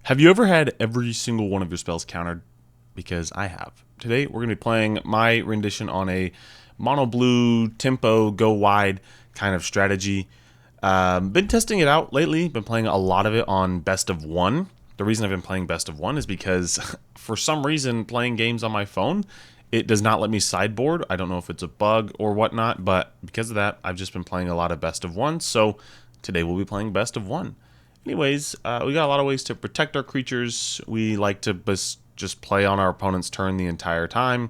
Have you ever had every single one of your spells countered? Because I have. Today we're going to be playing my rendition on a mono blue tempo go wide kind of strategy. Been testing it out lately. Been playing a lot of it on best of one. The reason I've been playing best of one is because for some reason playing games on my phone, it does not let me sideboard. I don't know if it's a bug or whatnot, but because of that, I've just been playing a lot of best of one. So today we'll be playing best of one. Anyways, we got a lot of ways to protect our creatures. We like to just play on our opponent's turn the entire time.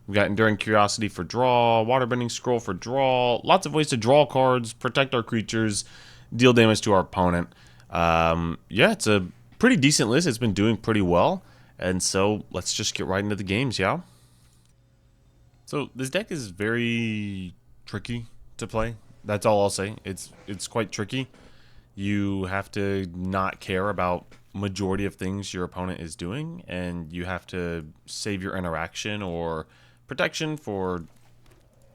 We've got Enduring Curiosity for draw, Waterbending Scroll for draw, lots of ways to draw cards, protect our creatures, deal damage to our opponent. Yeah, it's a pretty decent list. It's been doing pretty well. And so let's just get right into the games, yeah? So this deck is very tricky to play. That's all I'll say. It's quite tricky. You have to not care about majority of things your opponent is doing, and you have to save your interaction or protection for,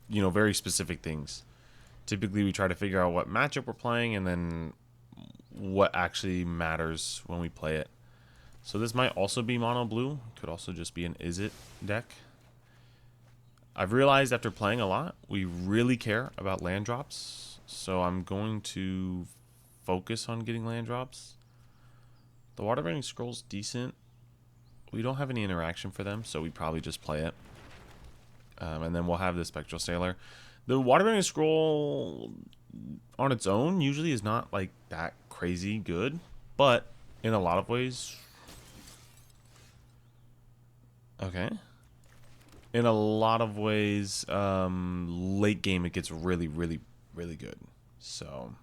very specific things. Typically, we try to figure out what matchup we're playing and then what actually matters when we play it. So this might also be mono blue. Could also just be an Is It deck. I've realized after playing a lot, we really care about land drops. So I'm going to focus on getting land drops. The Waterbending Scroll's decent. We don't have any interaction for them, so we probably just play it. And then we'll have the Spectral Sailor. The Waterbending Scroll on its own usually is not like that crazy good, but in a lot of ways... Okay. In a lot of ways, late game it gets really, really, really good. So...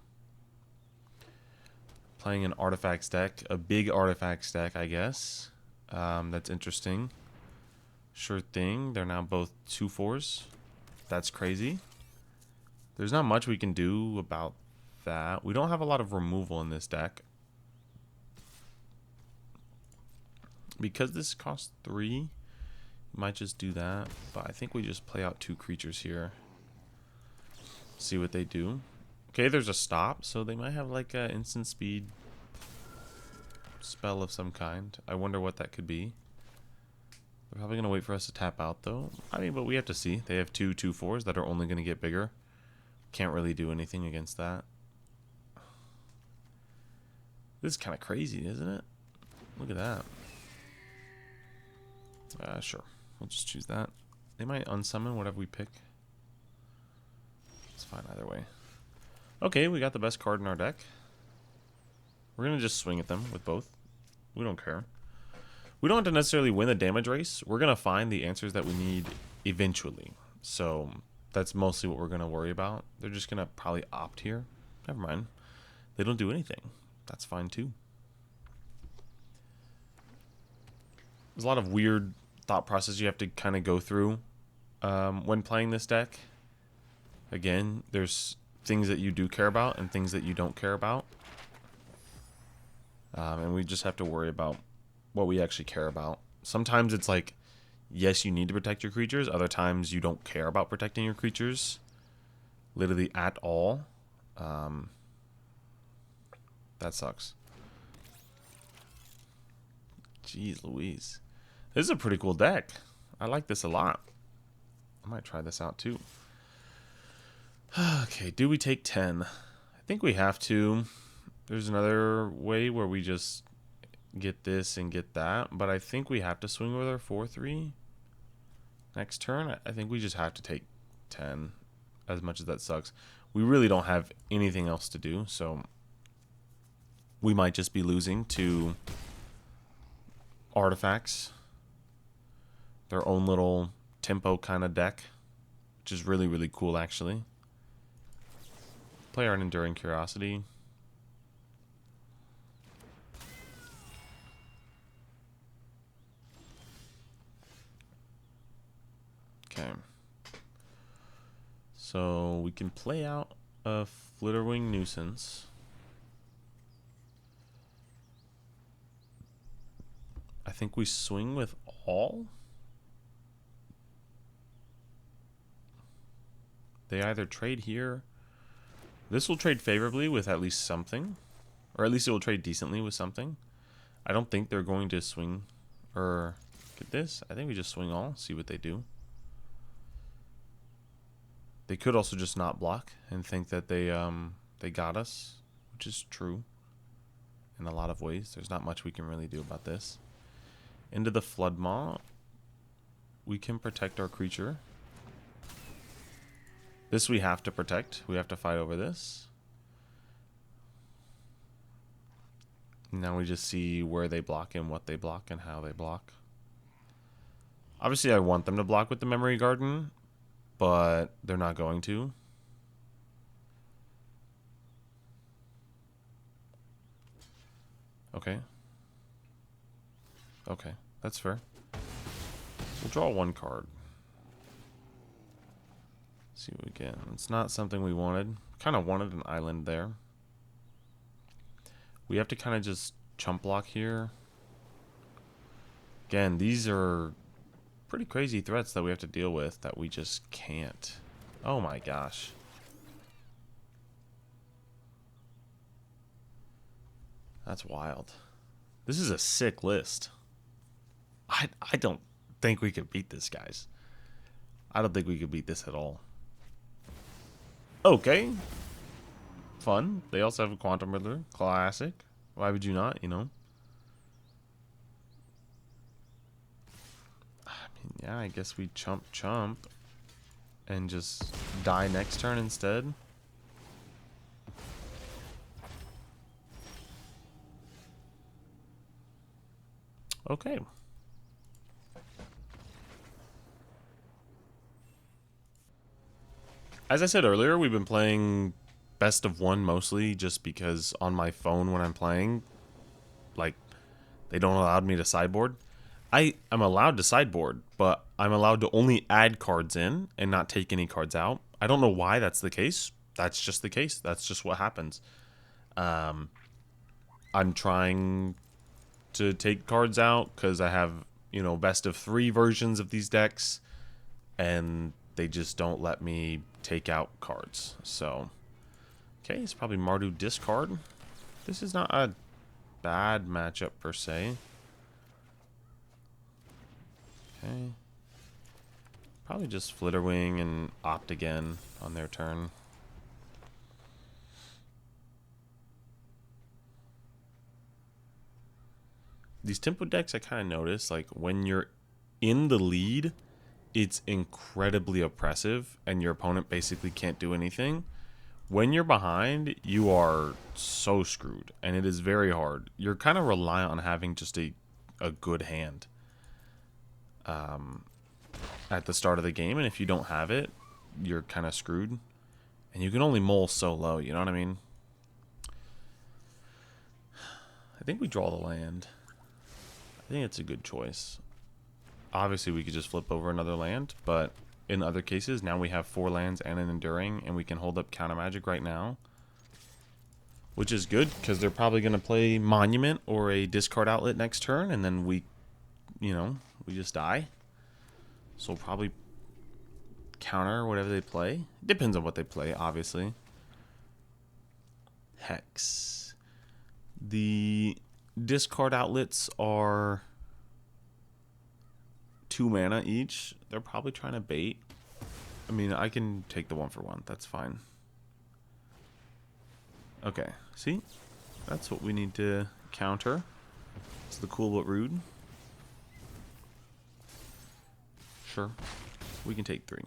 playing an artifacts deck, a big artifacts deck, I guess. That's interesting. Sure thing. They're now both 2/4s. That's crazy. There's not much we can do about that. We don't have a lot of removal in this deck. Because this costs 3, might just do that. But I think we just play out 2 creatures here. See what they do. Okay, there's a stop, so they might have like an instant speed spell of some kind. I wonder what that could be. They're probably going to wait for us to tap out, though. I mean, but we have to see. They have 2 2/4s that are only going to get bigger. Can't really do anything against that. This is kind of crazy, isn't it? Look at that. Sure. We'll just choose that. They might unsummon whatever we pick. It's fine either way. Okay, we got the best card in our deck. We're going to just swing at them with both. We don't care. We don't have to necessarily win the damage race. We're going to find the answers that we need eventually. So that's mostly what we're going to worry about. They're just going to probably opt here. Never mind. They don't do anything. That's fine too. There's a lot of weird thought process you have to kind of go through when playing this deck. Again, there's things that you do care about and things that you don't care about. And we just have to worry about what we actually care about. Sometimes it's like, yes, you need to protect your creatures. Other times you don't care about protecting your creatures. Literally at all. That sucks. Jeez Louise. This is a pretty cool deck. I like this a lot. I might try this out too. Okay, do we take 10? I think we have to. There's another way where we just get this and get that, but I think we have to swing with our 4/3 next turn. I think we just have to take 10, as much as that sucks. We really don't have anything else to do, so we might just be losing to artifacts, their own little tempo kind of deck, which is really, really cool actually. Play our Enduring Curiosity. Okay. So we can play out a Flitterwing Nuisance. I think we swing with all. They either trade here. This will trade favorably with at least something. Or at least it will trade decently with something. I don't think they're going to swing or get this. I think we just swing all, see what they do. They could also just not block and think that they got us, which is true in a lot of ways. There's not much we can really do about this. Into the Flood Maw, we can protect our creature. This we have to protect. We have to fight over this. Now we just see where they block and what they block and how they block. Obviously, I want them to block with the Memory Garden, but they're not going to. Okay. Okay, that's fair. We'll draw one card. See what we get. It's not something we wanted. Kind of wanted an island there. We have to kind of just chump block here. Again, these are pretty crazy threats that we have to deal with that we just can't. Oh my gosh. That's wild. This is a sick list. I don't think we could beat this, guys. I don't think we could beat this at all. Okay. Fun. They also have a Quantum Riddler. Classic. Why would you not, you know? I mean, yeah, I guess we chump and just die next turn instead. Okay. As I said earlier, we've been playing best of one mostly just because on my phone when I'm playing, like, they don't allow me to sideboard. I'm allowed to sideboard, but I'm allowed to only add cards in and not take any cards out. I don't know why that's the case. That's just the case. That's just what happens. I'm trying to take cards out because I have, you know, best of 3 versions of these decks, and they just don't let me take out cards. So, okay, it's probably Mardu discard. This is not a bad matchup per se. Okay. Probably just Flitterwing and opt again on their turn. These tempo decks, I kind of notice, like, when you're in the lead, it's incredibly oppressive, and your opponent basically can't do anything. When you're behind, you are so screwed, and it is very hard. You're kind of reliant on having just a good hand at the start of the game, and if you don't have it, you're kind of screwed. And you can only mull so low, you know what I mean? I think we draw the land. I think it's a good choice. Obviously, we could just flip over another land, but in other cases, now we have 4 lands and an Enduring, and we can hold up Counter Magic right now. Which is good, because they're probably going to play Monument or a Discard Outlet next turn, and then we, you know, we just die. So we'll probably counter whatever they play. Depends on what they play, obviously. Hex. The Discard Outlets are 2 mana each. They're probably trying to bait. I mean, I can take the 1-for-1. That's fine. Okay, see? That's what we need to counter. It's the cool but rude. Sure. We can take 3.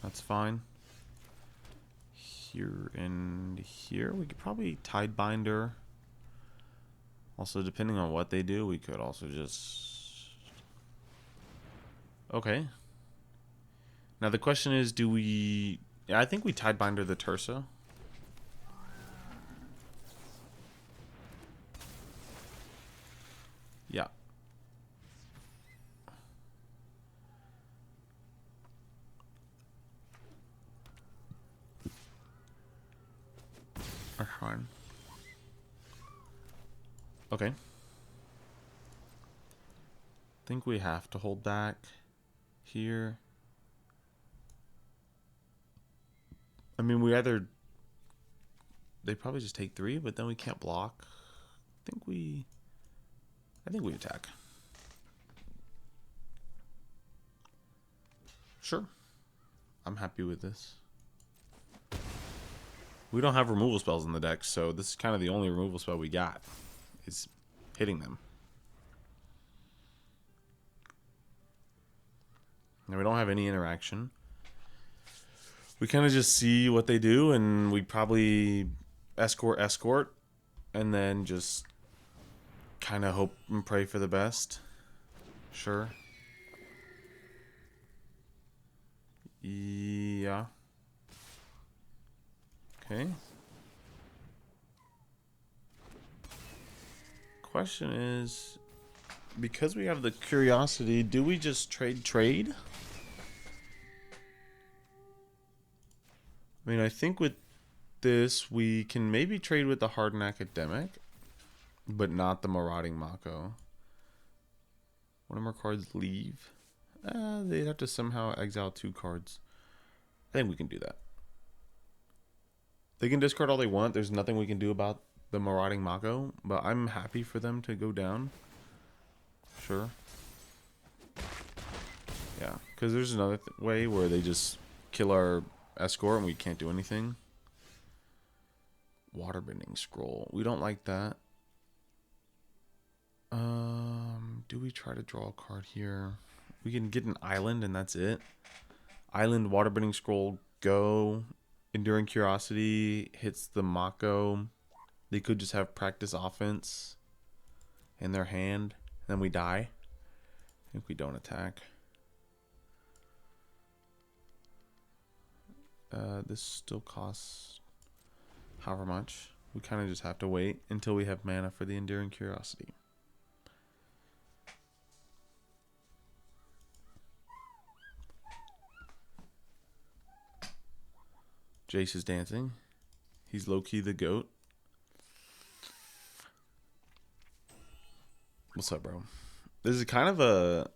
That's fine. Here and here. We could probably Tidebinder. Also, depending on what they do, we could also just... Okay. Now the question is, do we... Yeah, I think we Tidebinder the Tursa. Yeah. That's fine. Okay. I think we have to hold back here. I mean, we either... They probably just take 3, but then we can't block. I think we... I think we attack. Sure. I'm happy with this. We don't have removal spells in the deck, so this is kind of the only removal spell we got. Is hitting them. And we don't have any interaction. We kind of just see what they do, and we probably escort, and then just kind of hope and pray for the best. Sure. Yeah. Okay. Question is, because we have the curiosity, do we just trade? I mean, I think with this, we can maybe trade with the Hardened Academic, but not the Marauding Mako. One of our cards leave. They'd have to somehow exile 2 cards. I think we can do that. They can discard all they want. There's nothing we can do about the Marauding Mako, but I'm happy for them to go down. Sure. Yeah, because there's another way where they just kill our escort and we can't do anything. Waterbending Scroll. We don't like that. Do we try to draw a card here? We can get an island and that's it. Island, Waterbending Scroll, go. Enduring Curiosity hits the Mako. They could just have practice offense in their hand. And then we die. I think we don't attack. This still costs however much. We kind of just have to wait until we have mana for the Enduring Curiosity. Jace is dancing. He's low-key the GOAT. What's up, bro? This is kind of a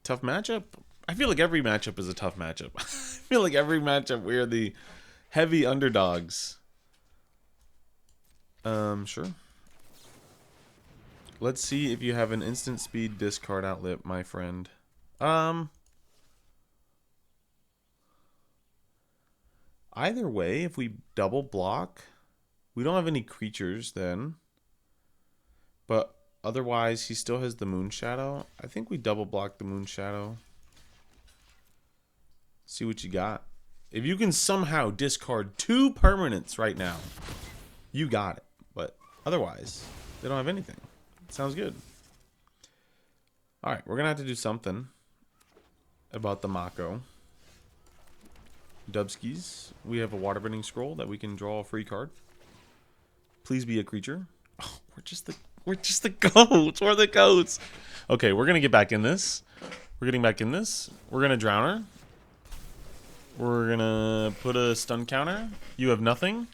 tough matchup. I feel like every matchup is a tough matchup. I feel like every matchup we're the heavy underdogs. Sure. Let's see if you have an instant speed discard outlet, my friend. Either way, if we double block, we don't have any creatures then. But otherwise, he still has the Moon Shadow. I think we double block the Moon Shadow. See what you got. If you can somehow discard 2 permanents right now, you got it. But otherwise, they don't have anything. Sounds good. Alright, we're going to have to do something about the Mako. Dubskis. We have a Waterbending Scroll that we can draw a free card. Please be a creature. Oh, we're just the goats. We're the goats. Okay, we're gonna get back in this. We're getting back in this. We're gonna drown her. We're gonna put a stun counter. You have nothing.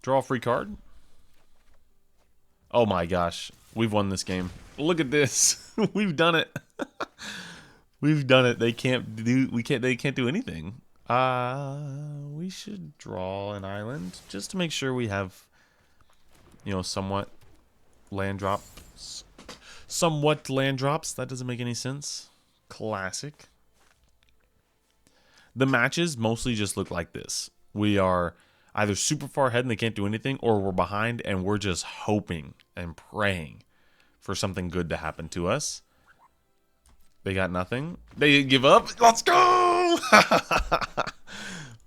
Draw a free card. Oh my gosh, we've won this game. Look at this. We've done it. We've done it. They can't do anything. We should draw an island just to make sure we have, you know, somewhat land drops. That doesn't make any sense. Classic. The matches mostly just look like this. We are either super far ahead and they can't do anything, or we're behind and we're just hoping and praying for something good to happen to us. They got nothing. They give up. Let's go!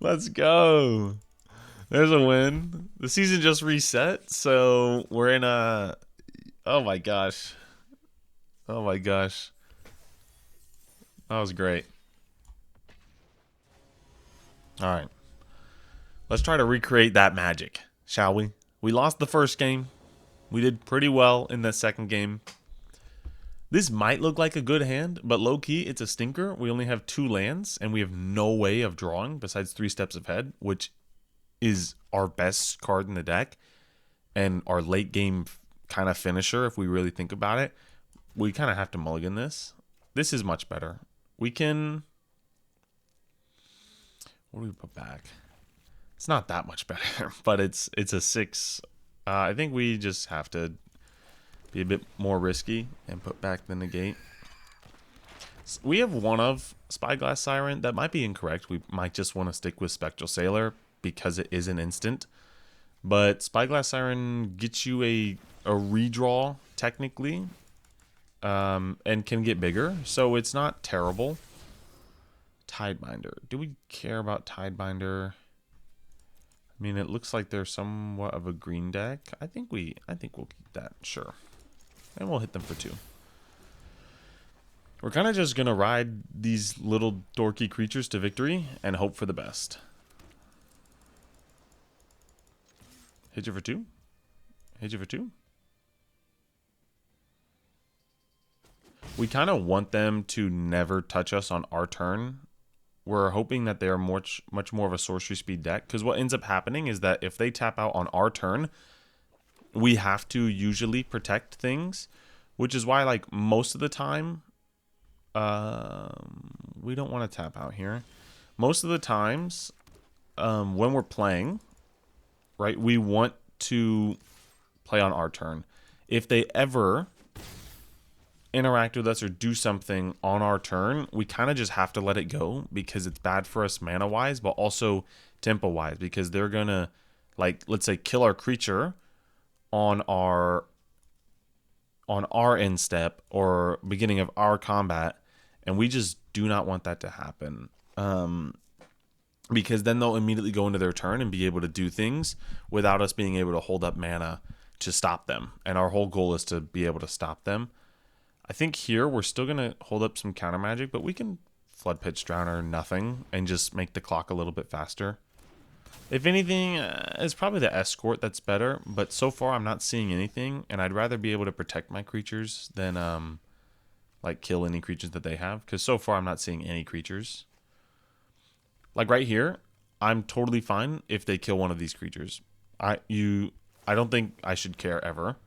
Let's go. There's a win. The season just reset, so we're in a... Oh my gosh. Oh my gosh. That was great. Alright. Let's try to recreate that magic, shall we? We lost the first game. We did pretty well in the second game. This might look like a good hand, but low-key, it's a stinker. We only have 2 lands, and we have no way of drawing besides 3 steps ahead, which is our best card in the deck, and our late-game kind of finisher, if we really think about it. We kind of have to mulligan this. This is much better. We can... What do we put back? It's not that much better, but it's a 6. I think we just have to Be a bit more risky and put back the negate. We have one of Spyglass Siren. That might be incorrect. We might just want to stick with Spectral Sailor because it is an instant. But Spyglass Siren gets you a redraw, technically, and can get bigger. So it's not terrible. Tidebinder. Do we care about Tidebinder? I mean, it looks like they're somewhat of a green deck. I think we'll keep that, sure. And we'll hit them for 2. We're kind of just going to ride these little dorky creatures to victory and hope for the best. Hit you for 2. Hit you for 2. We kind of want them to never touch us on our turn. We're hoping that they are much more of a sorcery speed deck. Because what ends up happening is that if they tap out on our turn, we have to usually protect things. Which is why, like, most of the time, we don't want to tap out here. Most of the times, when we're playing, right, we want to play on our turn. If they ever interact with us or do something on our turn, we kind of just have to let it go because it's bad for us mana wise, but also tempo wise, because they're gonna, like, let's say kill our creature on our end step or beginning of our combat, and we just do not want that to happen, because then they'll immediately go into their turn and be able to do things without us being able to hold up mana to stop them, and our whole goal is to be able to stop them. I think here we're still going to hold up some counter magic, but we can Flood Pitch Drowner nothing and just make the clock a little bit faster. If anything, it's probably the Escort that's better, but so far I'm not seeing anything, and I'd rather be able to protect my creatures than like kill any creatures that they have, because so far I'm not seeing any creatures. Like right here, I'm totally fine if they kill one of these creatures. I don't think I should care ever.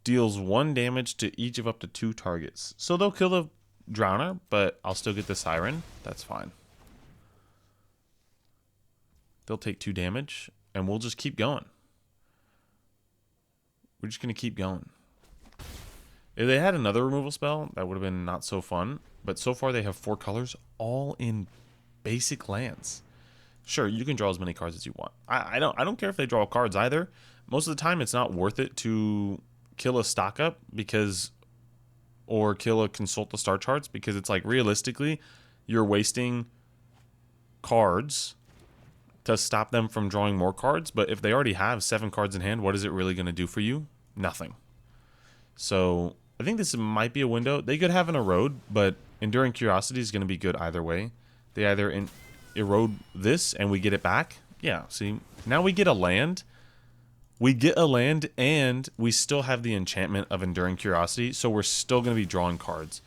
Deals 1 damage to each of up to 2 targets. So they'll kill the Drowner, but I'll still get the Siren. That's fine. They'll take 2 damage, and we'll just keep going. We're just going to keep going. If they had another removal spell, that would have been not so fun. But so far they have 4 colors, all in basic lands. Sure, you can draw as many cards as you want. I don't care if they draw cards either. Most of the time it's not worth it to kill a stock up or kill a consult the star charts, because it's like realistically you're wasting cards to stop them from drawing more cards. But if they already have 7 cards in hand, what is it really going to do for you? Nothing. So I think this might be a window. They could have an erode, but Enduring Curiosity is going to be good either way. They either erode this and we get it back. Yeah, see, now we get a land. We get a land, and we still have the enchantment of Enduring Curiosity, so we're still going to be drawing cards.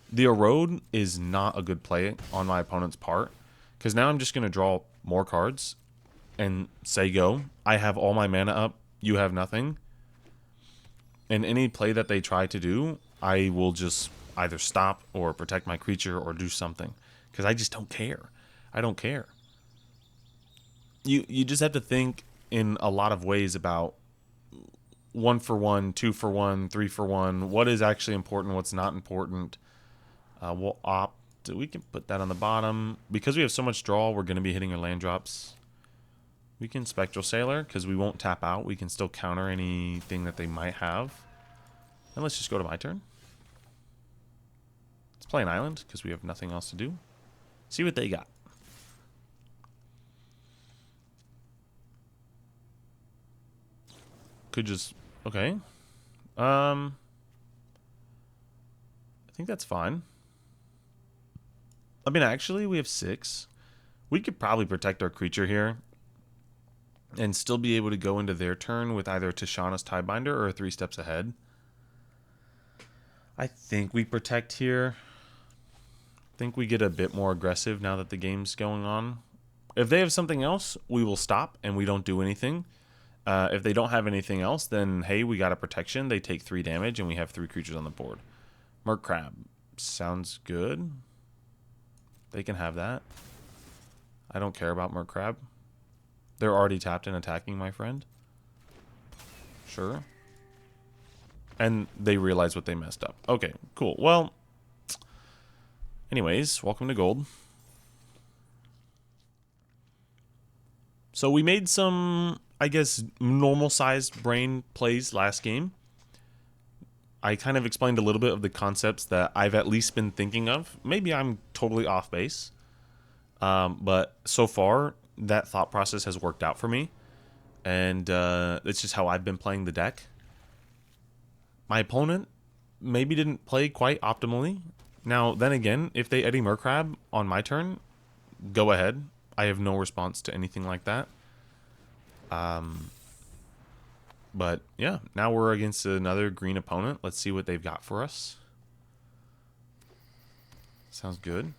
The erode is not a good play on my opponent's part, because now I'm just going to draw more cards and say go. I have all my mana up, you have nothing. And any play that they try to do, I will just either stop or protect my creature or do something, because I just don't care. I don't care. You just have to think in a lot of ways about 1 for 1, 2 for 1, 3 for 1. What is actually important? What's not important? We'll opt. We can put that on the bottom. Because we have so much draw, we're going to be hitting our land drops. We can Spectral Sailor, because we won't tap out. We can still counter anything that they might have. And let's just go to my turn. Let's play an island, because we have nothing else to do. See what they got. Could just, okay. I think that's fine. I mean, actually, we have 6. We could probably protect our creature here and still be able to go into their turn with either Tishana's Tidebinder or 3 steps ahead. I think we protect here. I think we get a bit more aggressive now that the game's going on. If they have something else, we will stop and we don't do anything. If they don't have anything else, then hey, we got a protection. They take 3 damage and we have 3 creatures on the board. Merc Crab sounds good. They can have that. I don't care about Merc Crab. They're already tapped and attacking my friend. Sure. And they realize what they messed up. Okay, cool. Well, anyways, welcome to gold. So we made some, I guess, normal-sized brain plays last game. I kind of explained a little bit of the concepts that I've at least been thinking of. Maybe I'm totally off base. But so far, that thought process has worked out for me. And it's just how I've been playing the deck. My opponent maybe didn't play quite optimally. Now, then again, if they Eddie Mercrab on my turn, go ahead. I have no response to anything like that. But yeah, now we're against another green opponent. Let's see what they've got for us. Sounds good.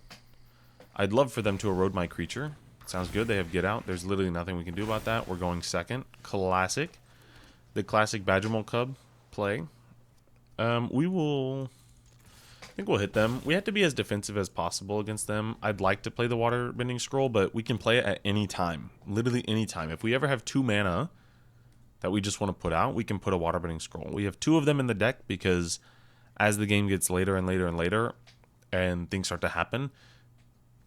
I'd love for them to erode my creature. Sounds good. They have get out. There's literally nothing we can do about that. We're going second. Classic. The classic Badgermole Cub play. We will... I think we'll hit them. We have to be as defensive as possible against them. I'd like to play the Waterbending Scroll, but we can play it at any time. Literally any time. If we ever have 2 mana that we just want to put out, we can put a Waterbending Scroll. We have 2 of them in the deck because as the game gets later and later and later and things start to happen,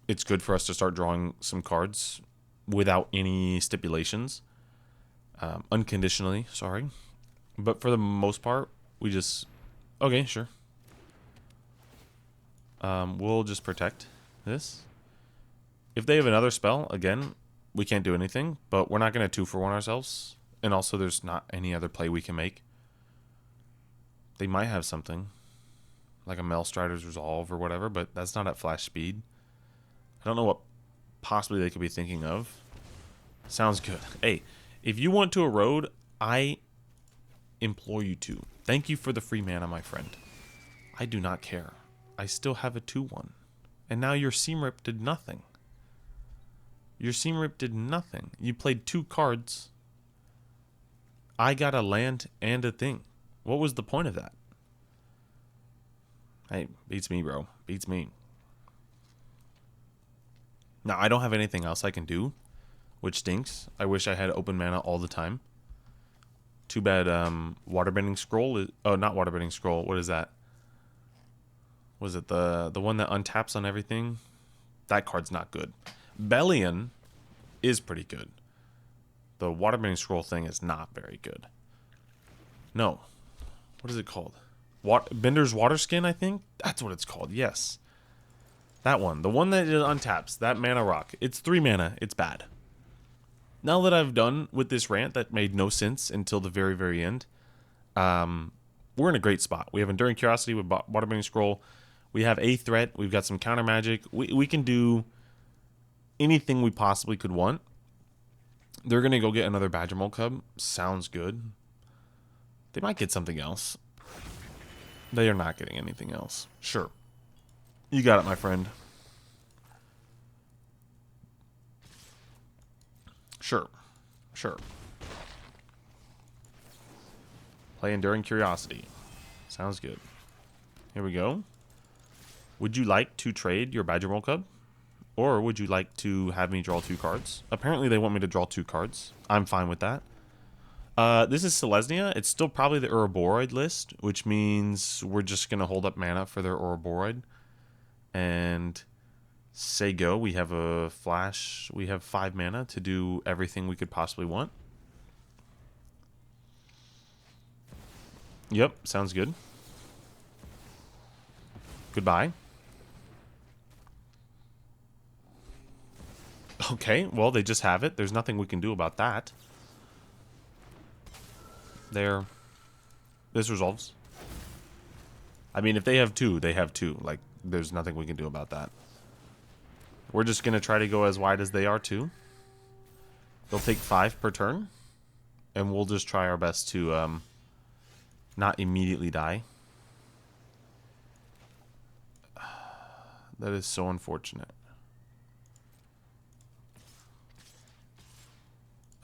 it's good for us to start drawing some cards without any stipulations. Unconditionally, sorry. But for the most part, we just... Okay, sure. We'll just protect this. If they have another spell, again, we can't do anything, but we're not going to 2-for-1 ourselves. And also, there's not any other play we can make. They might have something, like a Maelstrider's Resolve or whatever, but that's not at flash speed. I don't know what possibly they could be thinking of. Sounds good. Hey, if you want to erode, I implore you to. Thank you for the free mana, my friend. I do not care. I still have a 2-1. And now your Seam Rip did nothing. Your Seam Rip did nothing. You played 2 cards. I got a land and a thing. What was the point of that? Hey, beats me, bro. Beats me. Now, I don't have anything else I can do, which stinks. I wish I had open mana all the time. Too bad Waterbending Scroll is... Oh, not Waterbending Scroll. What is that? Was it the one that untaps on everything? That card's not good. Bellion is pretty good. The Waterbending Scroll thing is not very good. No. What is it called? Bender's Waterskin, I think? That's what it's called, yes. That one. The one that untaps. That mana rock. It's 3 mana. It's bad. Now that I've done with this rant that made no sense until the very, very end, we're in a great spot. We have Enduring Curiosity with Waterbending Scroll. We have a threat. We've got some counter magic. We can do anything we possibly could want. They're going to go get another Badgermole Cub. Sounds good. They might get something else. They are not getting anything else. Sure. You got it, my friend. Sure. Sure. Play Enduring Curiosity. Sounds good. Here we go. Would you like to trade your Badgermole Cub? Or would you like to have me draw 2 cards? Apparently they want me to draw 2 cards. I'm fine with that. This is Selesnya. It's still probably the Ouroboros list, which means we're just going to hold up mana for their Ouroboros. And say go. We have a flash. We have 5 mana to do everything we could possibly want. Yep, sounds good. Goodbye. Okay, well, they just have it. There's nothing we can do about that. This resolves. I mean, if they have 2, they have 2. Like, there's nothing we can do about that. We're just going to try to go as wide as they are, too. They'll take 5 per turn. And we'll just try our best to not immediately die. That is so unfortunate.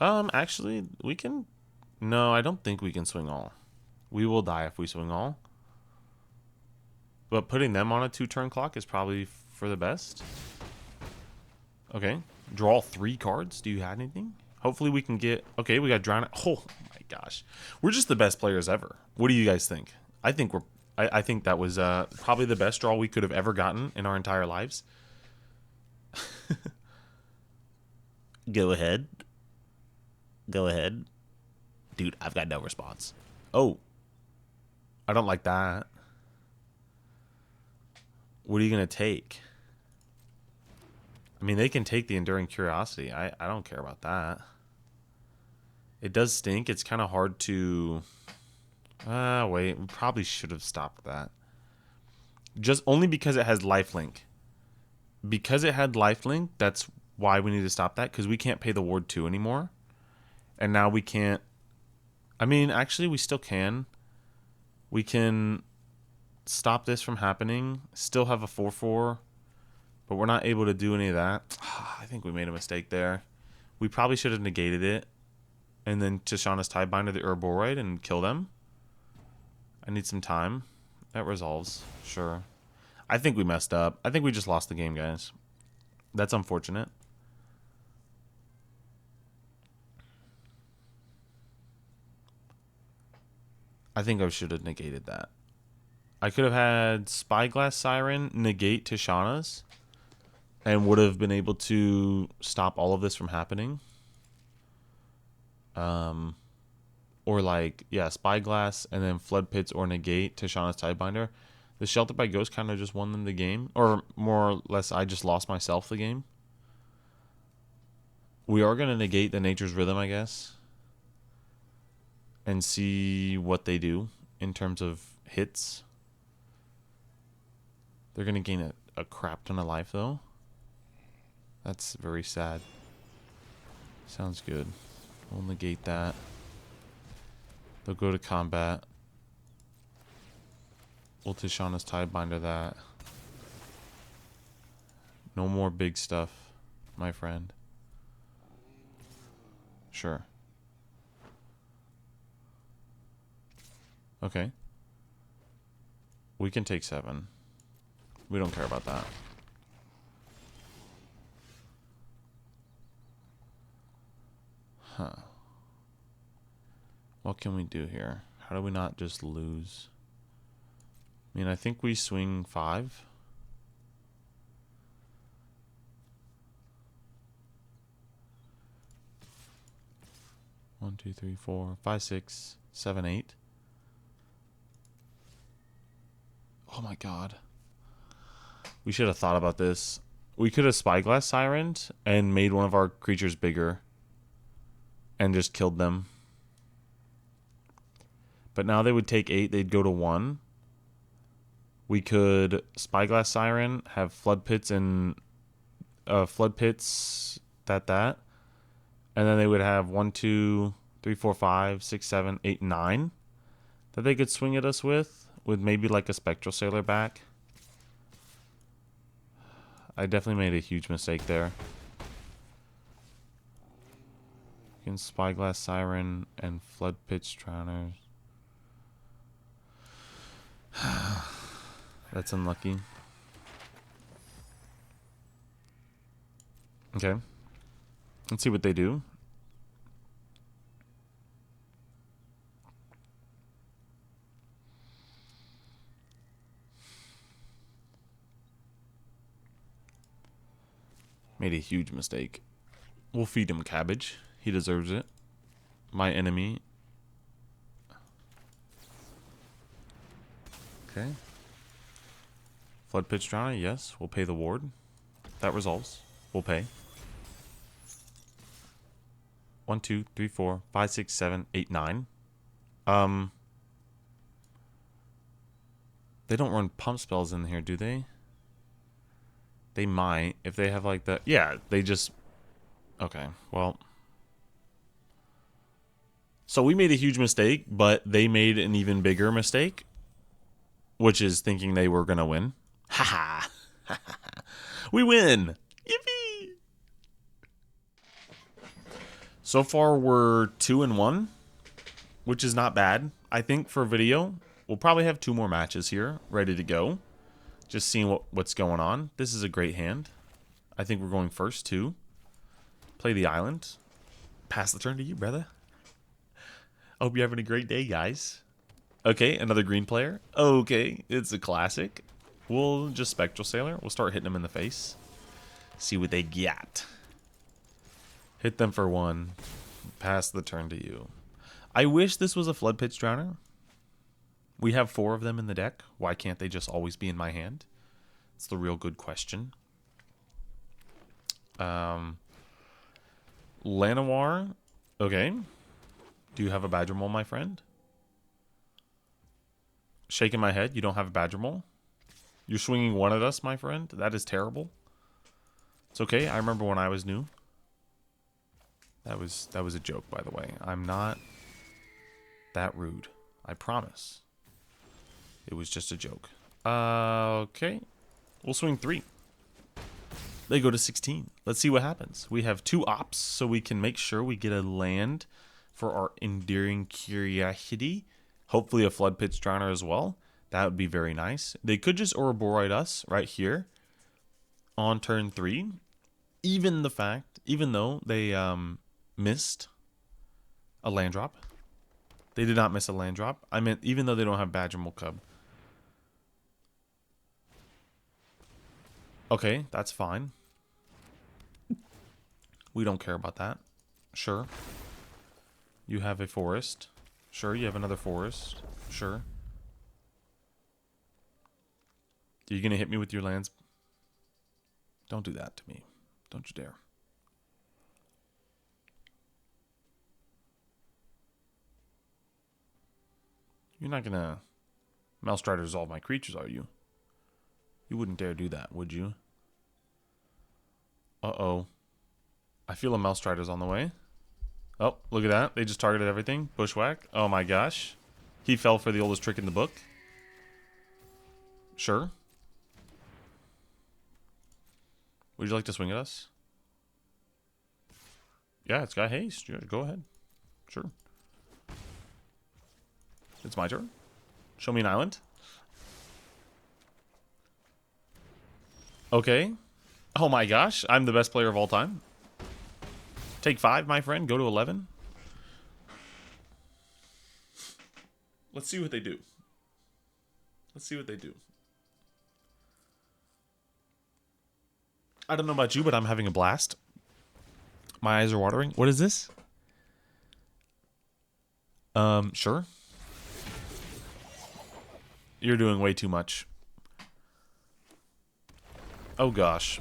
Actually, we can... No, I don't think we can swing all. We will die if we swing all. But putting them on a 2-turn clock is probably for the best. Okay. Draw 3 cards. Do you have anything? Hopefully we can get... Okay, we got Drown. Oh, my gosh. We're just the best players ever. What do you guys think? I think we're... I think that was probably the best draw we could have ever gotten in our entire lives. Go ahead. Go ahead. Dude, I've got no response. Oh. I don't like that. What are you going to take? I mean, they can take the Enduring Curiosity. I don't care about that. It does stink. It's kind of hard to... wait. We probably should have stopped that. Just only because it has lifelink. Because it had lifelink, that's why we need to stop that. Because we can't pay the Ward 2 anymore. And now we can't... I mean, actually, we still can. We can stop this from happening. Still have a 4/4. But we're not able to do any of that. I think we made a mistake there. We probably should have negated it. And then Tishana's Tidebinder the Urborite and kill them. I need some time. That resolves. Sure. I think we messed up. I think we just lost the game, guys. That's unfortunate. I think I should have negated that. I could have had Spyglass Siren negate Tishana's and would have been able to stop all of this from happening. Or like, yeah, Spyglass and then Flood Pits or negate Tishana's Tidebinder. The Shelter by Ghost kind of just won them the game. Or more or less, I just lost myself the game. We are going to negate the Nature's Rhythm, I guess. And see what they do in terms of hits. They're going to gain a crap ton of life, though. That's very sad. Sounds good. We'll negate that. They'll go to combat. We'll Tishana's Tidebinder that. No more big stuff, my friend. Sure. Okay. We can take 7. We don't care about that. Huh. What can we do here? How do we not just lose? I mean, I think we swing 5. One, two, three, 4, 5, 6, 7, 8. Oh my god. We should have thought about this. We could have Spyglass Sirened and made one of our creatures bigger. And just killed them. But now they would take 8. They'd go to 1. We could Spyglass Siren, have Flood Pits and... Flood Pits, that. And then they would have 1, 2, 3, 4, 5, 6, 7, 8, 9. That they could swing at us with maybe like a Spectral Sailor back. I definitely made a huge mistake there. You can Spyglass Siren and Flood Pits Drowners. That's unlucky. Okay. Let's see what they do. Made a huge mistake. We'll feed him cabbage. He deserves it. My enemy. Okay. Flood Pitch Drowner, yes. We'll pay the ward. That resolves. We'll pay. 1, 2, 3, 4, 5, 6, 7, 8, 9. They don't run pump spells in here, do they? They might. If they have like the... Yeah, they just... Okay, well... So we made a huge mistake, but they made an even bigger mistake. Which is thinking they were going to win. Ha ha! We win! Yippee! So far, we're 2-1. Which is not bad. I think for video, we'll probably have 2 more matches here, ready to go. Just seeing what's going on. This is a great hand. I think we're going first, too. Play the island. Pass the turn to you, brother. Hope you're having a great day, guys. Okay, another green player. Okay, it's a classic. We'll just Spectral Sailor. We'll start hitting them in the face. See what they got. Hit them for 1. Pass the turn to you. I wish this was a Flood Pitch Drowner. We have 4 of them in the deck. Why can't they just always be in my hand? It's the real good question. Llanowar. Okay. Do you have a Badger Mole, my friend? Shaking my head. You don't have a Badger Mole? You're swinging 1 at us, my friend? That is terrible. It's okay. I remember when I was new. That was a joke, by the way. I'm not that rude. I promise. It was just a joke. Okay. We'll swing 3. They go to 16. Let's see what happens. We have 2 ops, so we can make sure we get a land for our Enduring Curiosity. Hopefully a Flood Pitch Drowner as well. That would be very nice. They could just Ouroborite us right here on turn 3. Even though they missed a land drop. They did not miss a land drop. I meant even though they don't have Badger Mole Cub. Okay, that's fine. We don't care about that. Sure. You have a forest. Sure, you have another forest. Sure. Are you going to hit me with your lands? Don't do that to me. Don't you dare. You're not going to Maelstrom resolve my creatures, are you? You wouldn't dare do that, would you? Uh-oh. I feel a Maelstrider's on the way. Oh, look at that. They just targeted everything. Bushwhack. Oh my gosh. He fell for the oldest trick in the book. Sure. Would you like to swing at us? Yeah, it's got haste. Yeah, go ahead. Sure. It's my turn. Show me an island. Okay. Oh my gosh. I'm the best player of all time. Take 5, my friend. Go to 11. Let's see what they do. Let's see what they do. I don't know about you, but I'm having a blast. My eyes are watering. What is this? Sure. You're doing way too much. Oh gosh.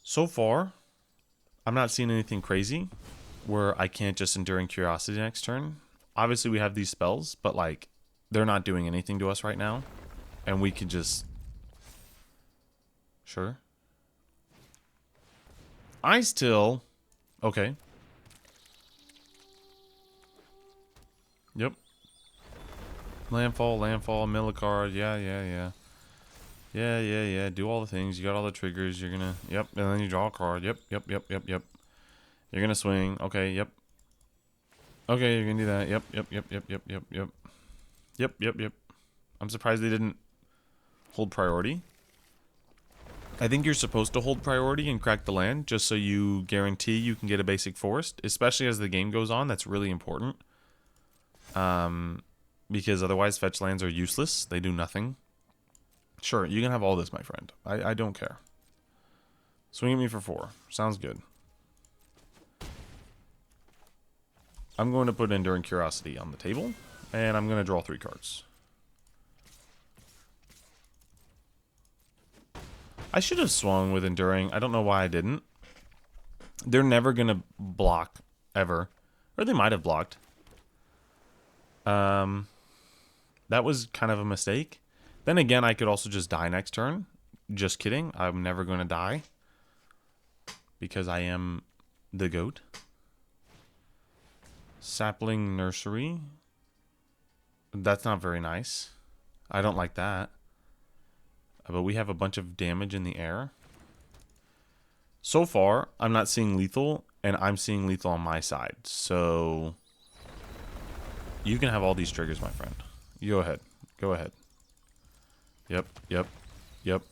So far, I'm not seeing anything crazy where I can't just Enduring Curiosity next turn. Obviously, we have these spells, but like, they're not doing anything to us right now. And we can just... Sure. I still... Okay. Yep. Landfall, mill a card. Yeah. Yeah. Do all the things. You got all the triggers. You're gonna... Yep. And then you draw a card. Yep. You're gonna swing. Okay, yep. Okay, you're gonna do that. Yep. I'm surprised they didn't hold priority. I think you're supposed to hold priority and crack the land just so you guarantee you can get a basic forest, especially as the game goes on. That's really important. Because otherwise fetch lands are useless. They do nothing. Sure, you can have all this, my friend. I don't care. Swing at me for 4. Sounds good. I'm going to put Enduring Curiosity on the table, and I'm going to draw 3 cards. I should have swung with Enduring. I don't know why I didn't. They're never going to block, ever. Or they might have blocked. That was kind of a mistake. Then again, I could also just die next turn. Just kidding. I'm never going to die. Because I am the GOAT. Sapling Nursery. That's not very nice. I don't like that. But we have a bunch of damage in the air. So far, I'm not seeing lethal, and I'm seeing lethal on my side. So, you can have all these triggers, my friend. You go ahead. Go ahead. Yep, yep, yep,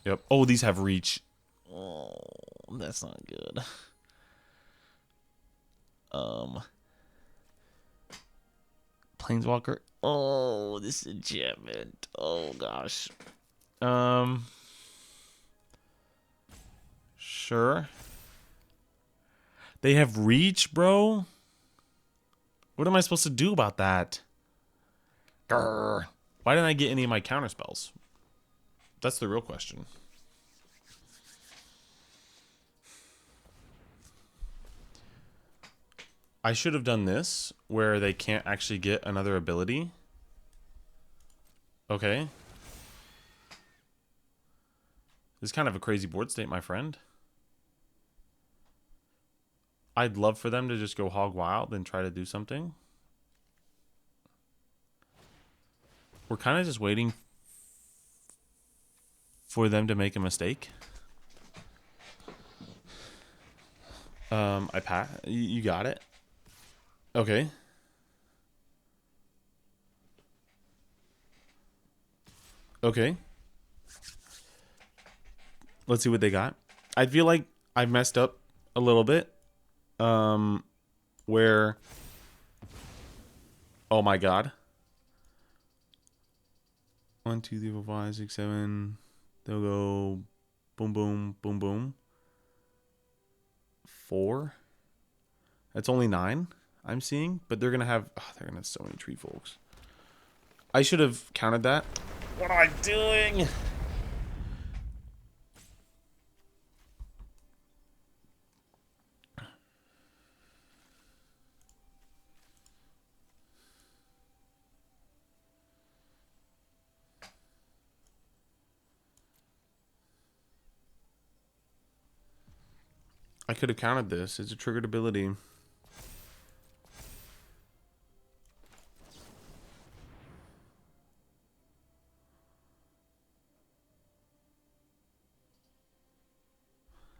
yep. Oh, these have reach. Oh, that's not good. Planeswalker. Oh, this enchantment. Oh gosh. Sure. They have reach, bro. What am I supposed to do about that? Grr. Why didn't I get any of my counter spells? That's the real question. I should have done this, where they can't actually get another ability. Okay. This is kind of a crazy board state, my friend. I'd love for them to just go hog wild and try to do something. We're kind of just waiting for them to make a mistake. I pass. You got it. Okay. Okay. Let's see what they got. I feel like I messed up a little bit. Where... Oh my god. 1, 2, 3, 4, 5, 6, 7. They'll go boom, boom, boom, boom. 4. That's only 9 I'm seeing, but they're gonna have. Oh, they're gonna have so many tree folks. I should have counted that. What am I doing? I could have counted this. It's a triggered ability.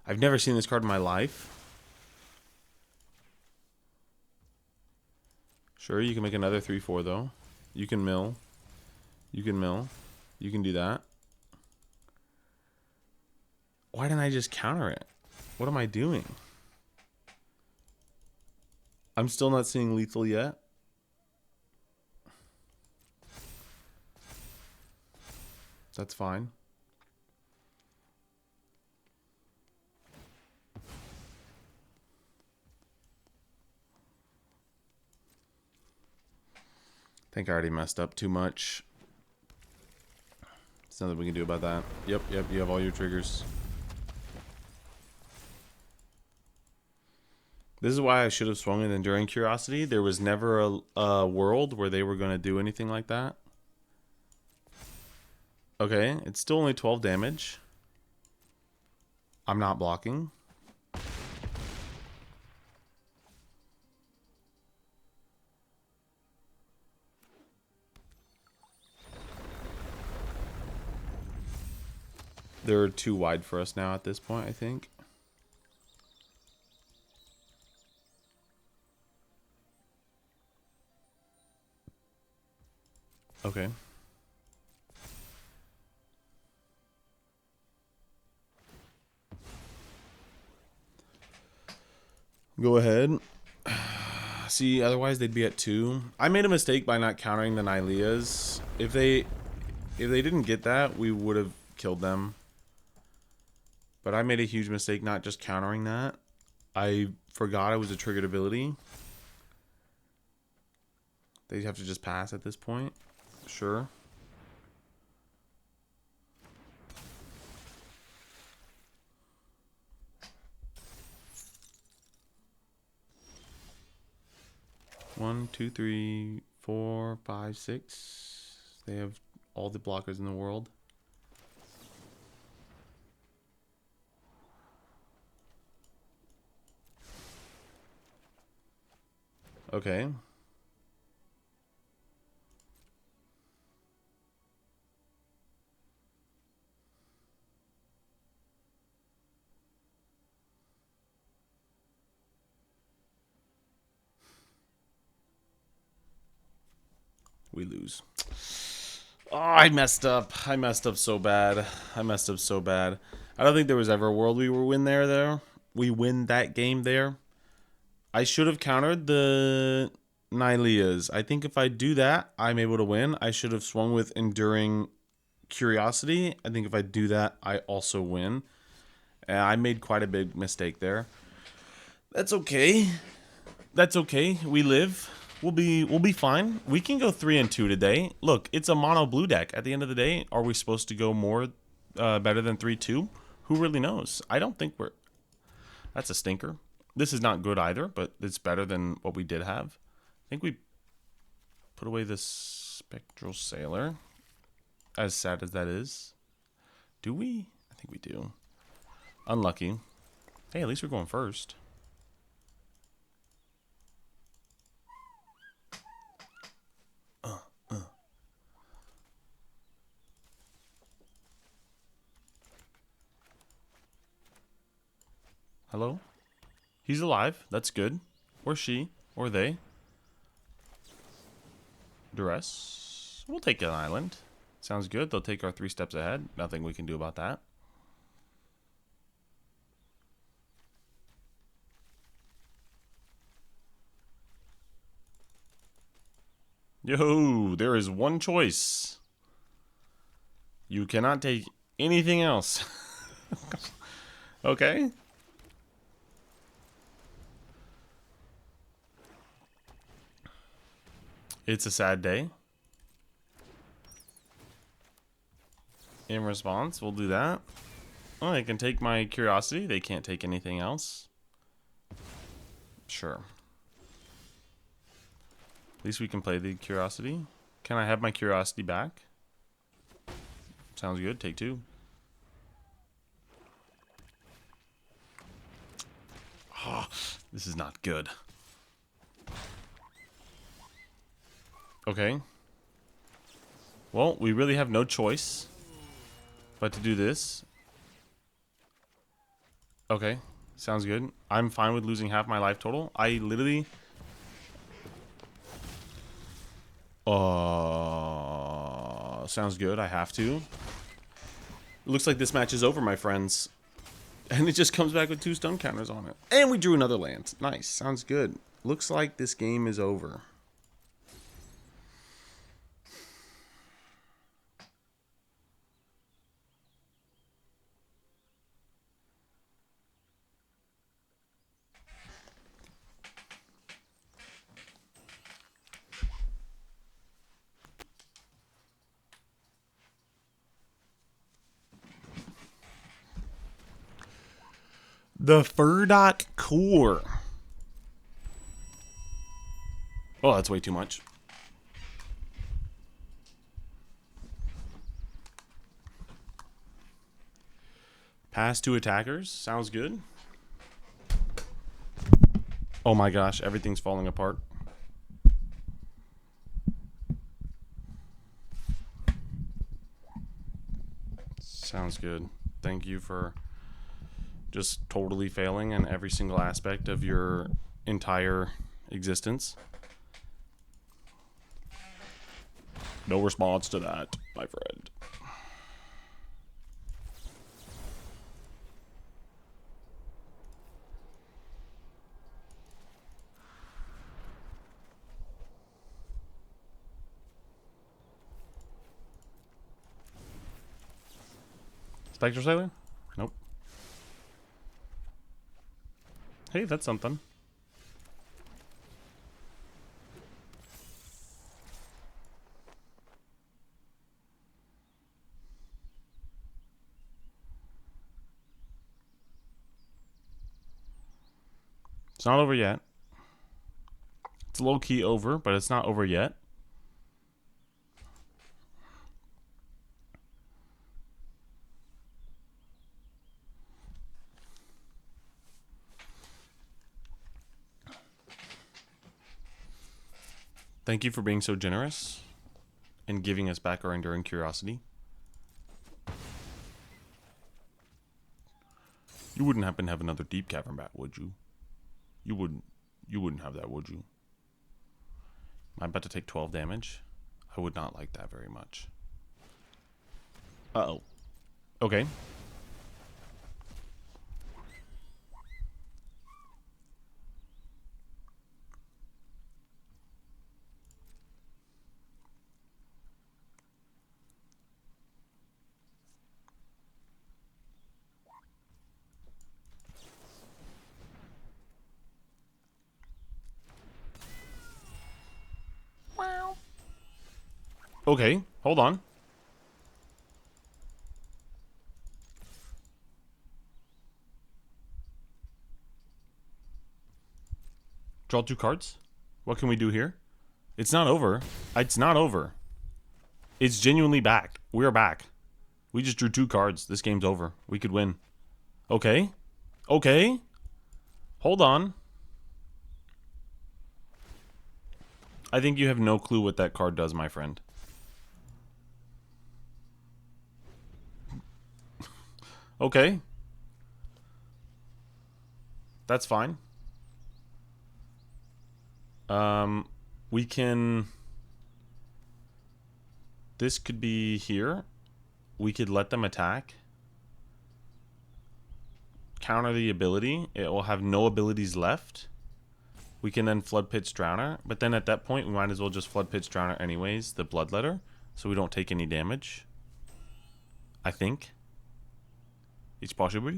I've never seen this card in my life. Sure, you can make another 3/4 though. You can mill. You can mill. You can do that. Why didn't I just counter it? What am I doing? I'm still not seeing lethal yet. That's fine. I think I already messed up too much. There's nothing we can do about that. Yep, you have all your triggers. This is why I should have swung an Enduring Curiosity. There was never a world where they were going to do anything like that. Okay, it's still only 12 damage. I'm not blocking. They're too wide for us now at this point, I think. Okay. Go ahead. See, otherwise they'd be at 2. I made a mistake by not countering the Nyleas. If they didn't get that, we would have killed them. But I made a huge mistake not just countering that. I forgot it was a triggered ability. They have to just pass at this point. Sure. One, two, three, 4, 5, 6. They have all the blockers in the world. Okay. We lose. Oh, I messed up. I messed up so bad. I messed up so bad. I don't think there was ever a world we were win there. We win that game there. I should have countered the Nyleas. I think if I do that, I'm able to win. I should have swung with Enduring Curiosity. I think if I do that, I also win. I made quite a big mistake there. That's okay. That's okay. We live. We'll be fine. We can go 3-2 today. Look, it's a mono blue deck. At the end of the day, are we supposed to go more better than 3-2? Who really knows? I don't think we're. That's a stinker. This is not good either, but it's better than what we did have. I think we put away this Spectral Sailor. As sad as that is. Do we? I think we do. Unlucky. Hey, at least we're going first. Hello? He's alive. That's good. Or she. Or they. Duress. We'll take an island. Sounds good. They'll take our 3 steps ahead. Nothing we can do about that. Yo, there is one choice. You cannot take anything else. Okay. It's a sad day. In response, we'll do that. Oh, they can take my curiosity. They can't take anything else. Sure. At least we can play the curiosity. Can I have my curiosity back? Sounds good. Take 2. Oh, this is not good. Okay. Well, we really have no choice but to do this. Okay. Sounds good. I'm fine with losing half my life total. I literally... sounds good. I have to. It looks like this match is over, my friends. And it just comes back with 2 stun counters on it. And we drew another land. Nice. Sounds good. Looks like this game is over. The Furdot Core. Oh, that's way too much. Pass 2 attackers. Sounds good. Oh my gosh, everything's falling apart. Sounds good. Thank you for just totally failing in every single aspect of your entire existence. No response to that, my friend. Spectre Sailor? Nope. Hey, that's something. It's not over yet. It's low-key over, but it's not over yet. Thank you for being so generous and giving us back our enduring curiosity. You wouldn't happen to have another deep cavern bat, would you? You wouldn't have that, would you? I'm about to take 12 damage. I would not like that very much. Uh-oh. Okay. Okay, hold on. Draw 2 cards. What can we do here? It's not over. It's not over. It's genuinely back. We're back. We just drew 2 cards. This game's over. We could win. Okay. Okay. Hold on. I think you have no clue what that card does, my friend. Okay. That's fine. We can... This could be here. We could let them attack. Counter the ability. It will have no abilities left. We can then Flood Pit's Drowner. But then at that point, we might as well just Flood Pit's Drowner anyways, the Bloodletter, so we don't take any damage. I think. It's possible.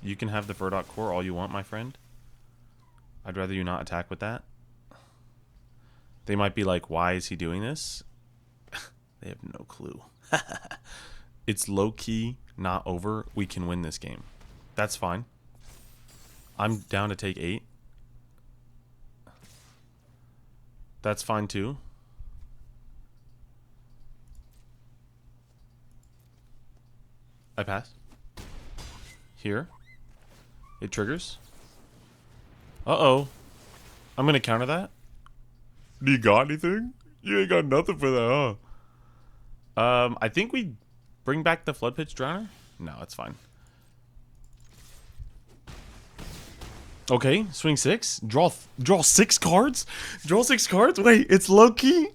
You can have the Verdot Core all you want, my friend. I'd rather you not attack with that. They might be like, why is he doing this? They have no clue. It's low-key, not over. We can win this game. That's fine. I'm down to take 8. That's fine too. I pass. Here. It triggers. Uh-oh. I'm gonna counter that. Do you got anything? You ain't got nothing for that, huh? I think we bring back the Flood Pitch Drowner? No, it's fine. Okay, swing 6. Draw 6 cards? Draw 6 cards? Wait, it's low-key?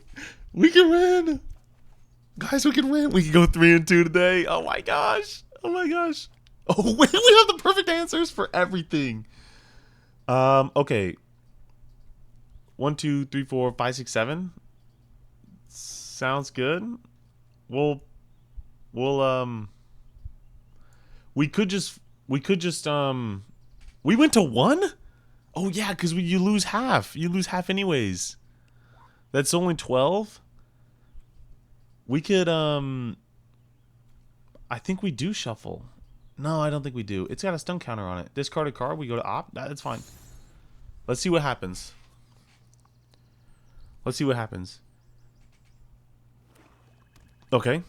We can win! Guys, we can win! We can go 3-2 today! Oh my gosh! Oh my gosh! Oh, wait, we have the perfect answers for everything! Okay. 1, 2, 3, 4, 5, 6, 7. Sounds good. We could just, we went to 1? Oh yeah, because you lose half. You lose half anyways. That's only 12. We could, I think we do shuffle. No, I don't think we do. It's got a stun counter on it. Discard a card, we go to op. That's fine. Let's see what happens. Let's see what happens. Okay.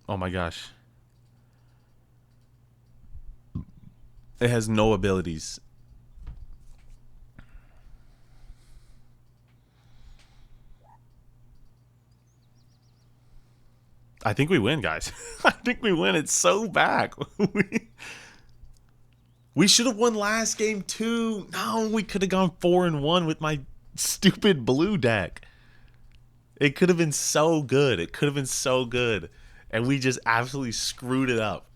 Oh my gosh. It has no abilities. I think we win, guys. I think we win. It's so back. We should have won last game too. No, we could have gone 4-1 with my stupid blue deck. It could have been so good. It could have been so good. And we just absolutely screwed it up.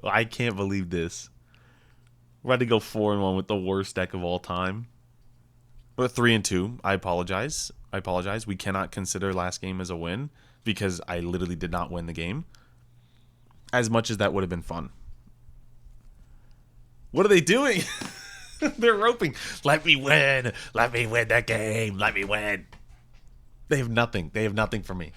I can't believe this. We're about to go 4-1 with the worst deck of all time. But 3-2. I apologize. I apologize. We cannot consider last game as a win because I literally did not win the game. As much as that would have been fun. What are they doing? They're roping. Let me win. Let me win that game. Let me win. They have nothing. They have nothing for me.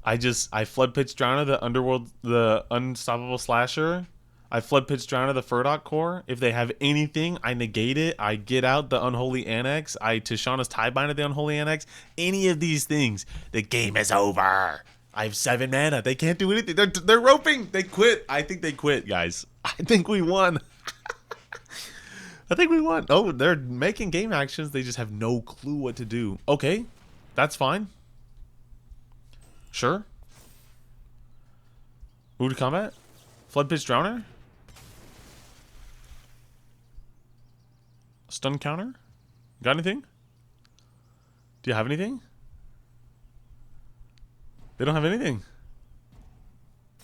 I Flood Pitch Drowner, the Underworld, the Unstoppable Slasher. I Flood Pitch Drowner, the Furdok Core. If they have anything, I negate it. I get out the Unholy Annex. I Tishana's Tiebinder, the Unholy Annex. Any of these things, the game is over. I have 7 mana. They can't do anything. They're roping. They quit. I think they quit, guys. I think we won. I think we won. Oh, they're making game actions. They just have no clue what to do. Okay, that's fine. Sure. Move to combat. Flood Pitch Drowner. Stun counter. Got anything? Do you have anything? They don't have anything.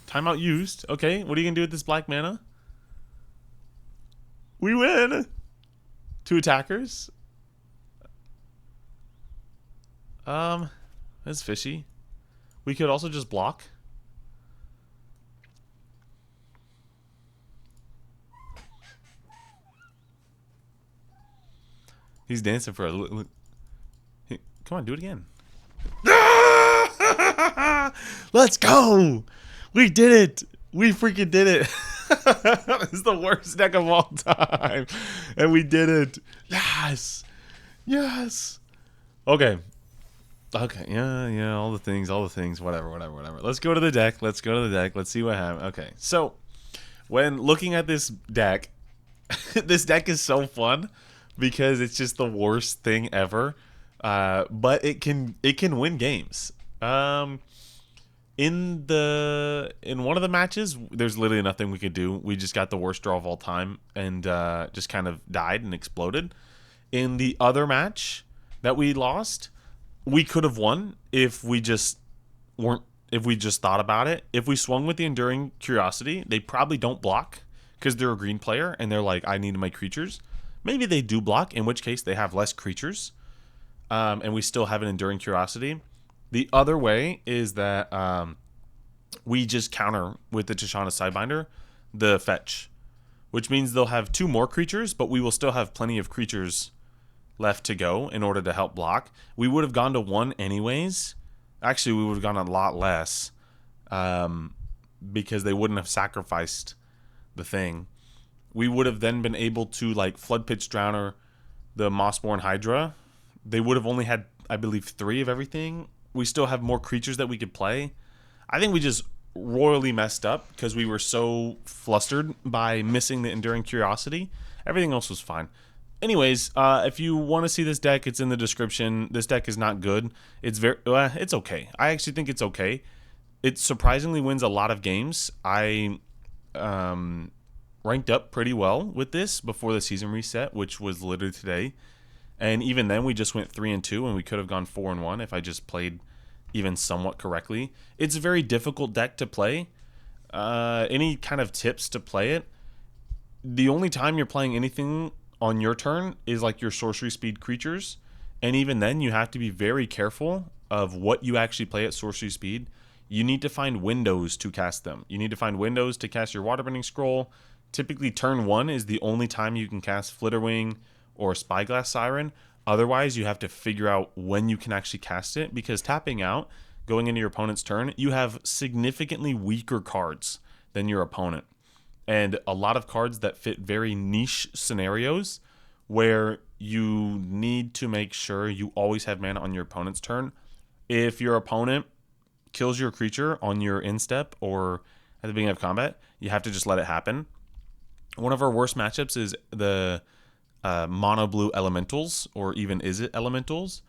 Timeout used. Okay, what are you gonna do with this black mana? We win. 2 attackers. That's fishy. We could also just block. He's dancing for a look. Hey, come on, do it again. Let's go! We did it! We freaking did it! It's the worst deck of all time. And we did it. Yes! Yes! Okay. Okay, yeah, all the things, whatever. Let's go to the deck. Let's see what happens. Okay, so when looking at this deck, this deck is so fun because it's just the worst thing ever. But it can win games. In one of the matches, there's literally nothing we could do. We just got the worst draw of all time and just kind of died and exploded. In the other match that we lost, we could have won if we just thought about it. If we swung with the Enduring Curiosity, they probably don't block because they're a green player and they're like, I need my creatures. Maybe they do block, in which case they have less creatures, and we still have an Enduring Curiosity. The other way is that we just counter with the Tishana Sidebinder the fetch, which means they'll have 2 more creatures, but we will still have plenty of creatures left to go in order to help block. We would have gone to 1 anyways. Actually, we would have gone a lot less because they wouldn't have sacrificed the thing. We would have then been able to like Flood Pitch Drowner, the Mossborn Hydra. They would have only had, I believe, 3 of everything. We still have more creatures that we could play. I think we just royally messed up because we were so flustered by missing the Enduring Curiosity. Everything else was fine. Anyways, if you want to see this deck, it's in the description. This deck is not good. It's it's okay. I actually think it's okay. It surprisingly wins a lot of games. I ranked up pretty well with this before the season reset, which was literally today. And even then, we just went 3-2, and we could have gone 4-1 if I just played even somewhat correctly. It's a very difficult deck to play. Any kind of tips to play it? The only time you're playing anything on your turn is like your sorcery speed creatures, and even then you have to be very careful of what you actually play at sorcery speed. You need to find windows to cast them. You need to find windows to cast your Waterbending Scroll. Typically turn 1 is the only time you can cast Flitterwing or Spyglass Siren. Otherwise you have to figure out when you can actually cast it, because tapping out going into your opponent's turn, you have significantly weaker cards than your opponent. And a lot of cards that fit very niche scenarios where you need to make sure you always have mana on your opponent's turn. If your opponent kills your creature on your instep or at the beginning of combat, you have to just let it happen. One of our worst matchups is the mono blue elementals, or even is it elementals,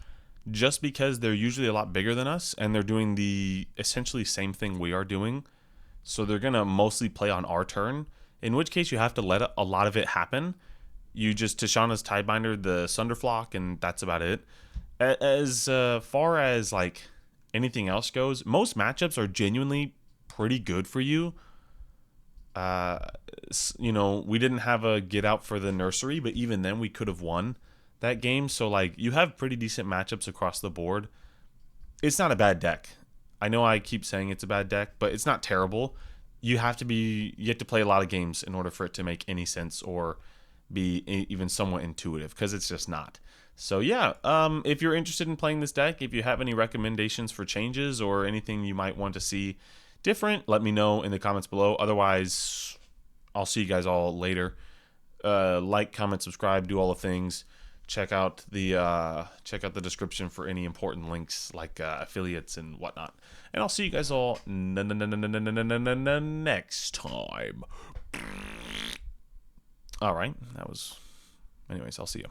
just because they're usually a lot bigger than us and they're doing the essentially same thing we are doing. So they're going to mostly play on our turn, in which case you have to let a lot of it happen. You just Tishana's Tidebinder the Sunderflock, and that's about it. As far as like anything else goes, most matchups are genuinely pretty good for you. You know, we didn't have a get out for the nursery, but even then we could have won that game. So like you have pretty decent matchups across the board. It's not a bad deck. I know I keep saying it's a bad deck, but it's not terrible. You have to play a lot of games in order for it to make any sense or be even somewhat intuitive, because it's just not. So yeah, if you're interested in playing this deck, if you have any recommendations for changes or anything you might want to see different, let me know in the comments below. Otherwise, I'll see you guys all later. Like, comment, subscribe, do all the things. Check out the description for any important links like affiliates and whatnot. And I'll see you guys all next time. All right, anyways, I'll see you.